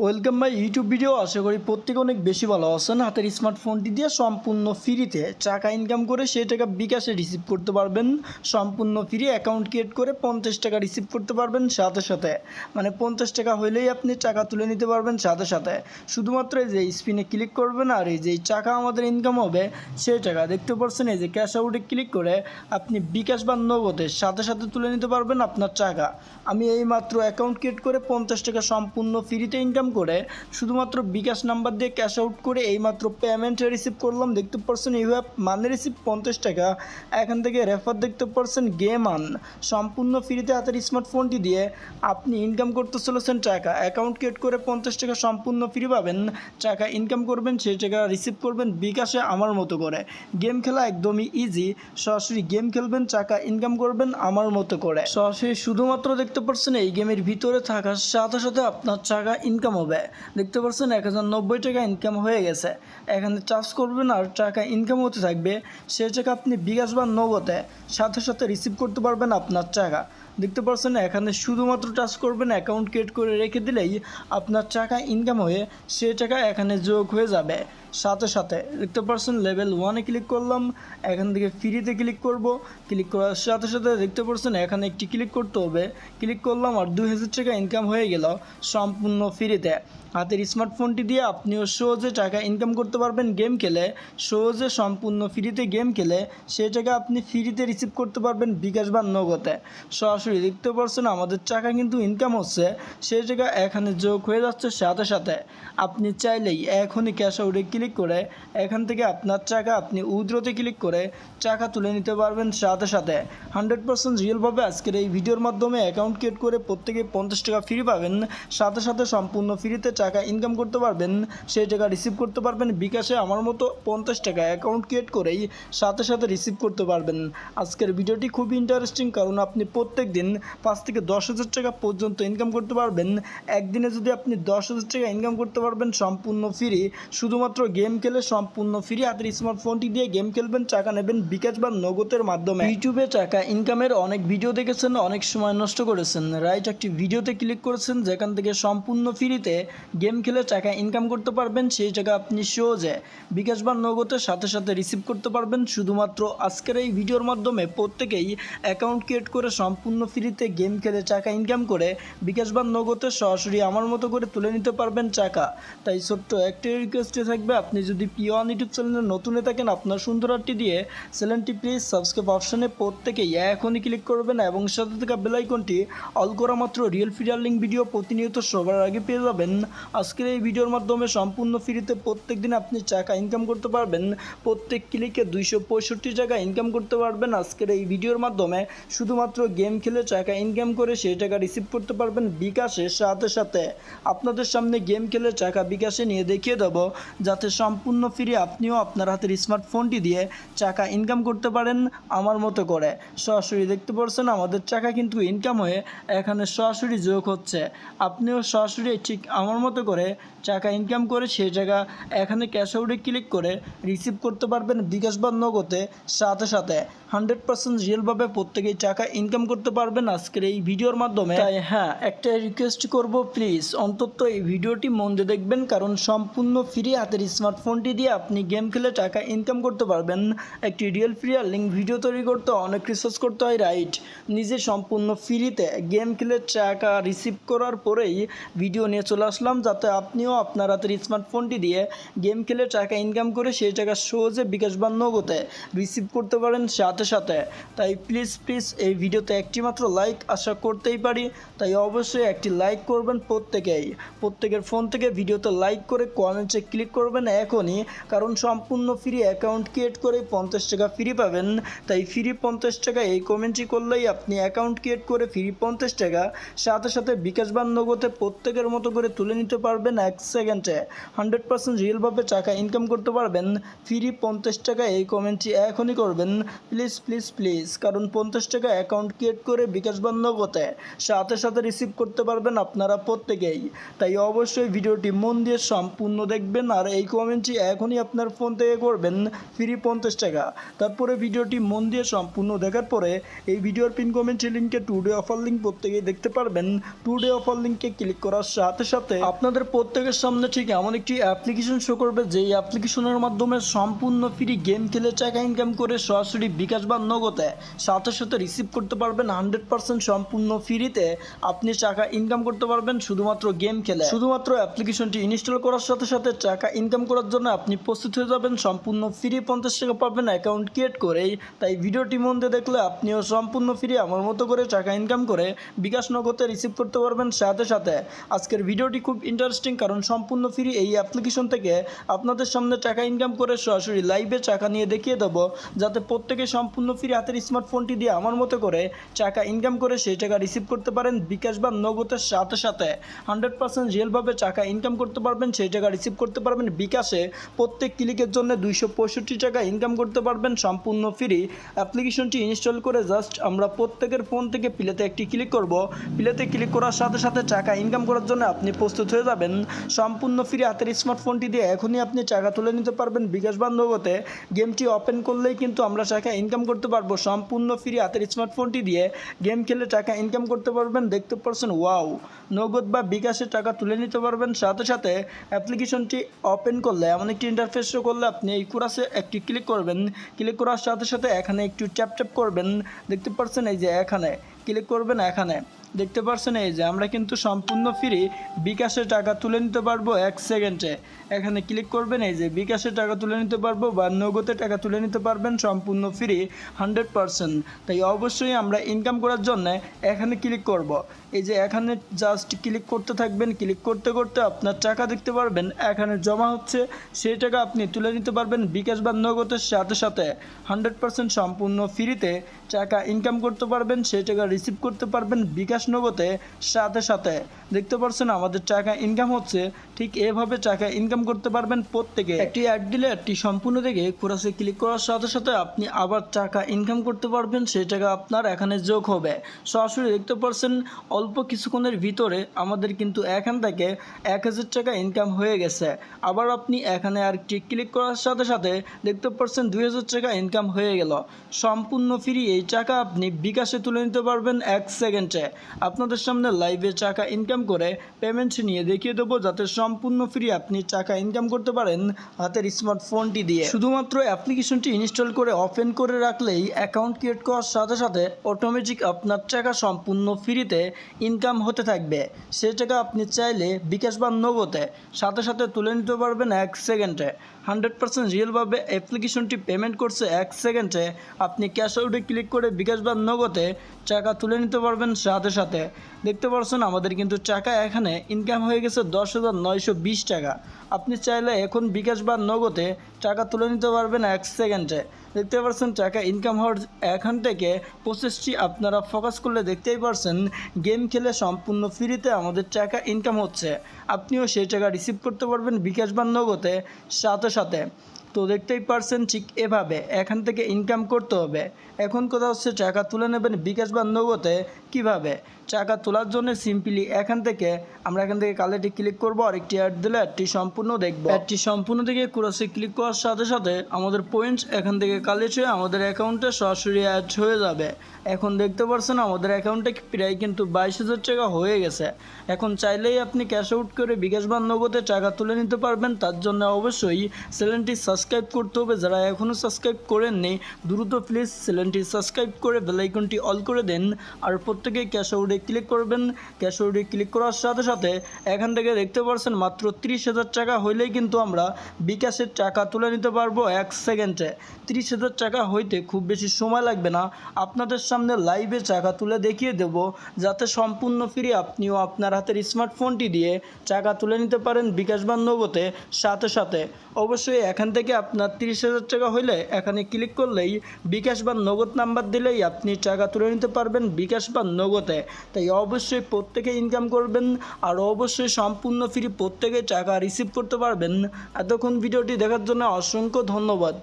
Welcome my YouTube video. আশা করি প্রত্যেকে অনেক বেশি ভালো আছেন। হাতের স্মার্টফোনটি দিয়ে সম্পূর্ণ ফ্রিতে টাকা ইনকাম করে সেই টাকা বিকাশে রিসিভ করতে পারবেন। সম্পূর্ণ ফ্রি অ্যাকাউন্ট ক্রিয়েট করে 50 টাকা রিসিভ করতে পারবেন সাথে সাথে। মানে 50 টাকা হইলেই আপনি টাকা তুলে নিতে পারবেন সাথে সাথে। শুধুমাত্র এই যে স্পিনে ক্লিক করবেন আর এই যে টাকা আমাদের ইনকাম হবে সেই টাকা দেখতে পাচ্ছেন। এই যে ক্যাশ আউটে ক্লিক করে আপনি বিকাশ বা নগদে সাথে সাথে তুলে নিতে পারবেন আপনার টাকা। আমি এই মাত্র অ্যাকাউন্ট ক্রিয়েট করে 50 টাকা সম্পূর্ণ ফ্রিতে ইনকাম করে শুধুমাত্র বিকাশ নাম্বার দিয়ে ক্যাশ আউট করে এইমাত্র পেমেন্ট রিসিভ করলাম। দেখতে পাচ্ছেন ইউ হ্যাভ মানে রিসিভ 50 টাকা। এখান থেকে রেফার দেখতে পাচ্ছেন গেম আন। সম্পূর্ণ ফ্রিতে হাতের স্মার্টফোনটি দিয়ে আপনি ইনকাম করতে চলেছেন টাকা। অ্যাকাউন্ট ক্রিয়েট করে 50 টাকা সম্পূর্ণ ফ্রি পাবেন। টাকা ইনকাম করবেন, সেই টাকা রিসিভ করবেন বিকাশে আমার মতো করে। গেম খেলা একদমই ইজি। সরাসরি গেম খেলবেন, টাকা ইনকাম করবেন আমার মতো করে। সরাসরি শুধুমাত্র দেখতে পাচ্ছেন এই গেমের ভিতরে থাকার সাথে সাথে আপনার টাকা ইনকাম হবে। দেখতে পাচ্ছেন 1090 টাকা ইনকাম হয়ে গেছে। এখানে চার্জ করবেন আর টাকা ইনকাম হতে থাকবে। সেই টাকা আপনি বিকাশ বা নগদে সাথে সাথে রিসিভ করতে পারবেন আপনার টাকা। দেখতে পাচ্ছেন এখানে শুধুমাত্র টাচ করবেন, অ্যাকাউন্ট ক্রিয়েট করে রেখে দিলেই আপনার টাকা ইনকাম হয়ে সে টাকা এখানে যোগ হয়ে যাবে সাথে সাথে। দেখতে পাচ্ছেন লেভেল 1-এ ক্লিক করলাম, এখান থেকে ফ্রিতে ক্লিক করব। ক্লিক করার সাথে সাথে দেখতে পাচ্ছেন এখানে একটি ক্লিক করতে হবে। ক্লিক করলাম আর 2000 টাকা ইনকাম হয়ে গেল সম্পূর্ণ ফ্রিতে। হাতের স্মার্টফোনটি দিয়ে আপনিও সহজে টাকা ইনকাম করতে পারবেন গেম খেলে। সহজে সম্পূর্ণ ফ্রিতে গেম খেলে সেই টাকা আপনি ফ্রিতে রিসিভ করতে পারবেন বিকাশ বা নগদে। সরাসরি দেখতে পাচ্ছেন আমাদের টাকা কিন্তু ইনকাম হচ্ছে, সেই টাকা এখানে যোগ হয়ে যাচ্ছে সাথে সাথে। আপনি চাইলেই এখনই ক্যাশ আউটে ক্লিক করে এখান থেকে আপনার টাকা আপনি উইথড্রতে ক্লিক করে টাকা তুলে নিতে পারবেন সাথে সাথে। 100% রিয়েলভাবে আজকের এই ভিডিওর মাধ্যমে অ্যাকাউন্ট ক্রিয়েট করে প্রত্যেকে 50 টাকা ফ্রি পাবেন। সাথে সাথে সম্পূর্ণ ফ্রিতে টাকা ইনকাম করতে পারবেন, সেই টাকা রিসিভ করতে পারবেন বিকাশে আমার মতো 50 টাকা অ্যাকাউন্ট ক্রিয়েট করেই সাথে সাথে রিসিভ করতে পারবেন। আজকের ভিডিওটি খুবই ইন্টারেস্টিং, কারণ আপনি প্রত্যেক দিন 5 থেকে 10,000 টাকা পর্যন্ত ইনকাম করতে পারবেন। একদিনে যদি আপনি 10,000 টাকা ইনকাম করতে পারবেন সম্পূর্ণ ফ্রি, শুধুমাত্র গেম খেলে সম্পূর্ণ ফ্রি। হাতের স্মার্টফোনটি দিয়ে গেম খেলবেন, টাকা নেবেন বিকাশ বা নগদের মাধ্যমে। ইউটিউবে টাকা ইনকামের অনেক ভিডিও দেখেছেন, অনেক সময় নষ্ট করেছেন। রাইট একটি ভিডিওতে ক্লিক করেছেন যেখান থেকে সম্পূর্ণ ফ্রিতে গেম খেলে টাকা ইনকাম করতে পারবেন, সেই টাকা আপনি সহজে বিকাশ বা নগদের সাথে সাথে রিসিভ করতে পারবেন। শুধুমাত্র আজকের এই ভিডিওর মাধ্যমে প্রত্যেকেই অ্যাকাউন্ট ক্রিয়েট করে সম্পূর্ণ ফ্রিতে গেম খেলে টাকা ইনকাম করে বিকাশ বা নগদে সরাসরি আমার মতো করে তুলে নিতে পারবেন টাকা। তাই ছোট্ট একটি রিকোয়েস্টে থাকবে, আপনি যদি P1 ইউটিউব চ্যানেলে নতুন হয়ে থাকেন আপনার সুন্দর হাতটি দিয়ে চ্যানেলটি প্লিজ সাবস্ক্রাইব অপশনে প্রত্যেকেই এখনই ক্লিক করবেন এবং সাথে থাকা বেল আইকনটি অল করা মাত্র রিয়েল ফ্রিয়ার লিঙ্ক ভিডিও প্রতিনিয়ত সবার আগে পেয়ে যাবেন। আজকের এই ভিডিওর মাধ্যমে সম্পূর্ণ ফ্রিতে প্রত্যেক দিন আপনি টাকা ইনকাম করতে পারবেন। প্রত্যেক ক্লিকে 265 টাকা ইনকাম করতে পারবেন আজকের এই ভিডিওর মাধ্যমে। শুধুমাত্র গেম খেলে টাকা ইনকাম করে সেই টাকা রিসিভ করতে পারবেন বিকাশে সাথে সাথে। আপনাদের সামনে গেম খেলে টাকা বিকাশে নিয়ে দেখিয়ে দেবো, যাতে সম্পূর্ণ ফ্রি আপনিও আপনার হাতের স্মার্টফোনটি দিয়ে টাকা ইনকাম করতে পারেন আমার মতো করে। সরাসরি দেখতে পাচ্ছেন আমাদের টাকা কিন্তু ইনকাম হয়ে এখানে সরাসরি যোগ হচ্ছে। আপনিও সরাসরি ঠিক আমার মতো করে টাকা ইনকাম করে সেই টাকা এখানে ক্যাশ আউটে ক্লিক করে রিসিভ করতে পারবেন বিকাশ বা নগদে সাথে সাথে। 100% রিয়েলভাবে প্রত্যেকেই টাকা ইনকাম করতে পারবেন আজকের এই ভিডিওর মাধ্যমে। তাই হ্যাঁ, একটা রিকোয়েস্ট করব, প্লিজ অন্তত এই ভিডিওটি মন দিয়ে দেখবেন, কারণ সম্পূর্ণ ফ্রি হাতের স্মার্টফোনটি দিয়ে আপনি গেম খেলে টাকা ইনকাম করতে পারবেন। একটি রিয়েল ফ্রিয়ার লিঙ্ক ভিডিও তৈরি করতে অনেক রিসার্চ করতে হয়, রাইট? নিজে সম্পূর্ণ ফ্রিতে গেম খেলে টাকা রিসিভ করার পরেই ভিডিও নিয়ে চলে আসলাম, যাতে আপনিও আপনার হাতের স্মার্টফোনটি দিয়ে গেম খেলে টাকা ইনকাম করে সেই টাকা সহজে বিকাশ বা নগদে রিসিভ করতে পারেন সাথে সাথে। তাই প্লিজ প্লিজ এই ভিডিওতে একটি মাত্র লাইক আশা করতেই পারি, তাই অবশ্যই একটি লাইক করবেন প্রত্যেকেই। প্রত্যেকের ফোন থেকে ভিডিওতে লাইক করে কমেন্টে ক্লিক করবেন এখনই, কারণ সম্পূর্ণ ফ্রি অ্যাকাউন্ট ক্রিয়েট করে 50 টাকা ফ্রি পাবেন। তাই ফ্রি 50 টাকা এই কমেন্টই করলেই আপনি অ্যাকাউন্ট ক্রিয়েট করে ফ্রি 50 টাকা সাথে সাথে বিকাশ বা নগদে প্রত্যেকের মতো করে তুলে নিতে পারবেন 1 সেকেন্ডে। 100% রিয়েলভাবে টাকা ইনকাম করতে পারবেন ফ্রি 50 টাকা এই কমেন্টটি এখনই করবেন প্লিজ প্লিজ প্লিজ, কারণ 50 টাকা অ্যাকাউন্ট ক্রিয়েট করে করে বিকাশ বা নগদে সাথে সাথে রিসিভ করতে পারবেন আপনারা প্রত্যেকেই। তাই অবশ্যই ভিডিওটি মন দিয়ে সম্পূর্ণ দেখবেন আর এই কমেন্টটি এখনই আপনার ফোন থেকে করবেন ফ্রি 50 টাকা। তারপরে ভিডিওটি মন দিয়ে সম্পূর্ণ দেখার পরে এই ভিডিওর পিন কমেন্টে লিঙ্কে টুডে অফার লিঙ্ক প্রত্যেকেই দেখতে পারবেন। টুডে অফার লিঙ্কে ক্লিক করার সাথে সাথে আপনাদের প্রত্যেকের সামনে ঠিক এমন একটি অ্যাপ্লিকেশন শো করবে যেই অ্যাপ্লিকেশনের মাধ্যমে সম্পূর্ণ ফ্রি গেম খেলে টাকা ইনকাম করে সরাসরি বিকাশ বা নগদে সাথে সাথে রিসিভ করতে পারবেন 100% সম্পূর্ণ ফ্রিতে আপনি টাকা ইনকাম করতে পারবেন শুধুমাত্র গেম খেলে। শুধুমাত্র অ্যাপ্লিকেশনটি ইনস্টল করার সাথে সাথে টাকা ইনকাম করার জন্য আপনি প্রস্তুত হয়ে যাবেন। সম্পূর্ণ ফ্রি 50 টাকা পাবেন অ্যাকাউন্ট ক্রিয়েট করেই। তাই ভিডিওটি মন দিয়ে দেখলে আপনিও সম্পূর্ণ ফ্রি আমার মতো করে টাকা ইনকাম করে বিকাশ নগদে রিসিভ করতে পারবেন সাথে সাথে। আজকের ভিডিওটি খুব ইন্টারেস্টিং কারণ সম্পূর্ণ ফ্রি এই অ্যাপ্লিকেশন থেকে আপনাদের সামনে টাকা ইনকাম করে সরাসরি লাইভে টাকা নিয়ে দেখিয়ে দেবো যাতে প্রত্যেকে সম্পূর্ণ ফ্রি হাতের স্মার্টফোনটি দিয়ে আমার মতো করে টাকা ইনকাম করে সেই টাকা রিসিভ করতে পারেন বিকাশ বা নগদের সাথে সাথে 100% রিয়েলভাবে টাকা ইনকাম করতে পারবেন সেই টাকা রিসিভ করতে পারবেন বিকাশে। প্রত্যেক ক্লিকের জন্য 265 টাকা ইনকাম করতে পারবেন সম্পূর্ণ ফ্রি। অ্যাপ্লিকেশনটি ইনস্টল করে জাস্ট আমরা প্রত্যেকের ফোন থেকে প্লেতে একটি ক্লিক করব। প্লেতে ক্লিক করার সাথে সাথে টাকা ইনকাম করার জন্য আপনি প্রস্তুত হয়ে যাবেন। সম্পূর্ণ ফ্রি হাতের স্মার্টফোনটি দিয়ে এখনই আপনি টাকা তুলে নিতে পারবেন বিকাশ বা নগদে। গেমটি ওপেন করলেই কিন্তু আমরা টাকা ইনকাম করতে পারবো সম্পূর্ণ ফ্রি হাতের স্মার্টফোনটি দিয়ে গেম খেলে টাকা ইনকাম করতে পারবেন। দেখতে পাচ্ছেন ওয়াও, নগদ বা বিকাশে টাকা তুলে নিতে পারবেন সাথে সাথে। অ্যাপ্লিকেশনটি ওপেন করলে এমন একটি ইন্টারফেস শো করলে আপনি এই কুরাসে একটি ক্লিক করবেন। ক্লিক করার সাথে সাথে এখানে একটু ট্যাপ ট্যাপ করবেন। দেখতে পাচ্ছেন এই যে এখানে ক্লিক করবেন। এখানে দেখতে পাচ্ছেন এই যে আমরা কিন্তু সম্পূর্ণ ফ্রি বিকাশে টাকা তুলে নিতে পারবো 1 সেকেন্ডে। এখানে ক্লিক করবেন এই যে বিকাশে টাকা তুলে নিতে পারবো বা নগদে টাকা তুলে নিতে পারবেন সম্পূর্ণ ফ্রি 100%। তাই অবশ্যই আমরা ইনকাম করার জন্য এখানে ক্লিক করব। এই যে এখানে জাস্ট ক্লিক করতে থাকবেন। ক্লিক করতে করতে আপনার টাকা দেখতে পারবেন এখানে জমা হচ্ছে, সেই টাকা আপনি তুলে নিতে পারবেন বিকাশ বা নগদের সাথে সাথে 100% সম্পূর্ণ ফ্রিতে টাকা ইনকাম করতে পারবেন সেই টাকা রিসিভ করতে পারবেন বিকাশ নগদে সাথে সাথে। দেখতে পাচ্ছেন আমাদের টাকা ইনকাম হচ্ছে। ঠিক এভাবে টাকা ইনকাম করতে পারবেন প্রত্যেকে। একটি অ্যাড দিলে একটি সম্পূর্ণ থেকে কুরাসে ক্লিক করার সাথে সাথে আপনি আবার টাকা ইনকাম করতে পারবেন সেই টাকা আপনার এখানে যোগ হবে সরাসরি। দেখতে পাচ্ছেন অল্প কিছুক্ষণের ভিতরে আমাদের কিন্তু এখান থেকে 1000 টাকা ইনকাম হয়ে গেছে। আবার আপনি এখানে আরেকটি ক্লিক করার সাথে সাথে দেখতে পাচ্ছেন 2000 টাকা ইনকাম হয়ে গেল সম্পূর্ণ ফ্রি। এই টাকা আপনি বিকাশে তুলে নিতে পারবেন 1 সেকেন্ডে। আপনাদের সামনে লাইভে টাকা ইনকাম করে পেমেন্ট নিয়ে দেখিয়ে দেবো যাতে সম্পূর্ণ ফ্রি আপনি টাকা ইনকাম করতে পারেন হাতের স্মার্টফোনটি দিয়ে। শুধুমাত্র অ্যাপ্লিকেশনটি ইনস্টল করে ওপেন করে রাখলেই অ্যাকাউন্ট ক্রিয়েট করার সাথে সাথে অটোমেটিক আপনার টাকা সম্পূর্ণ ফ্রিতে ইনকাম হতে থাকবে। সেই টাকা আপনি চাইলে বিকাশ বা নগদে সাথে সাথে তুলে নিতে পারবেন 1 সেকেন্ডে। 100% রিয়েলভাবে অ্যাপ্লিকেশনটি পেমেন্ট করছে 1 সেকেন্ডে। আপনি ক্যাশ আউটে ক্লিক করে বিকাশ বা নগদে টাকা তুলে নিতে পারবেন সাথে সাথে। দেখতে পাচ্ছেন আমাদের কিন্তু টাকা এখানে ইনকাম হয়ে গেছে 10,920 টাকা। আপনি চাইলে এখন বিকাশ বা নগদে টাকা তুলে নিতে পারবেন 1 সেকেন্ডে। দেখতে পাচ্ছেন টাকা ইনকাম হওয়ার এখান থেকে প্রসেসটি আপনারা ফোকাস করলে দেখতেই পারছেন গেম খেলে সম্পূর্ণ ফ্রিতে আমাদের টাকা ইনকাম হচ্ছে। আপনিও সেই টাকা রিসিভ করতে পারবেন বিকাশ বা নগদে সাথে সাথে। তো দেখতেই পারছেন ঠিক এভাবে এখান থেকে ইনকাম করতে হবে। এখন কথা হচ্ছে টাকা তুলে নেবেন বিকাশ বা নগদে কীভাবে। টাকা তোলার জন্য সিম্পলি এখান থেকে কালেটি ক্লিক করবো আর একটি অ্যাড দিলে অ্যাডটি সম্পূর্ণ দেখবো। অ্যাডটি সম্পূর্ণ থেকে কুরাসে ক্লিক করার সাথে সাথে আমাদের পয়েন্টস এখান থেকে কালেক্ট হয়ে আমাদের অ্যাকাউন্টে সরাসরি অ্যাড হয়ে যাবে। এখন দেখতে পাচ্ছেন আমাদের অ্যাকাউন্টে প্রায় কিন্তু 22,000 টাকা হয়ে গেছে। এখন চাইলেই আপনি ক্যাশ আউট করে বিকাশ বা নগদে টাকা তুলে নিতে পারবেন। তার জন্য অবশ্যই চ্যানেলটি সাবস্ক্রাইব করতে হবে। যারা এখনও সাবস্ক্রাইব করেননি দ্রুত প্লিজ চ্যানেলটি সাবস্ক্রাইব করে বেল আইকনটি অল করে দেন। আর প্রত্যেকেই ক্যাশ আউটে ক্লিক করবেন। ক্যাশ আউটে ক্লিক করার সাথে সাথে এখান থেকে দেখতে পাচ্ছেন মাত্র 30,000 টাকা হইলেই কিন্তু আমরা বিকাশের টাকা তুলে নিতে পারবো 1 সেকেন্ডে। 30,000 টাকা হইতে খুব বেশি সময় লাগবে না। আপনাদের সামনে লাইভে টাকা তুলে দেখিয়ে দেব যাতে সম্পূর্ণ ফ্রি আপনিও আপনার হাতের স্মার্টফোনটি দিয়ে টাকা তুলে নিতে পারেন বিকাশ বা নগদে সাথে সাথে। অবশ্যই এখান থেকে আপনার 30,000 টাকা হইলে এখানে ক্লিক করলেই বিকাশ বা নগদ নাম্বার দিলেই আপনি টাকা তুলে নিতে পারবেন বিকাশ বা নগদে। তাই অবশ্যই প্রত্যেকে ইনকাম করবেন আর অবশ্যই সম্পূর্ণ ফ্রি প্রত্যেকে টাকা রিসিভ করতে পারবেন। এতক্ষণ ভিডিওটি দেখার জন্য অসংখ্য ধন্যবাদ।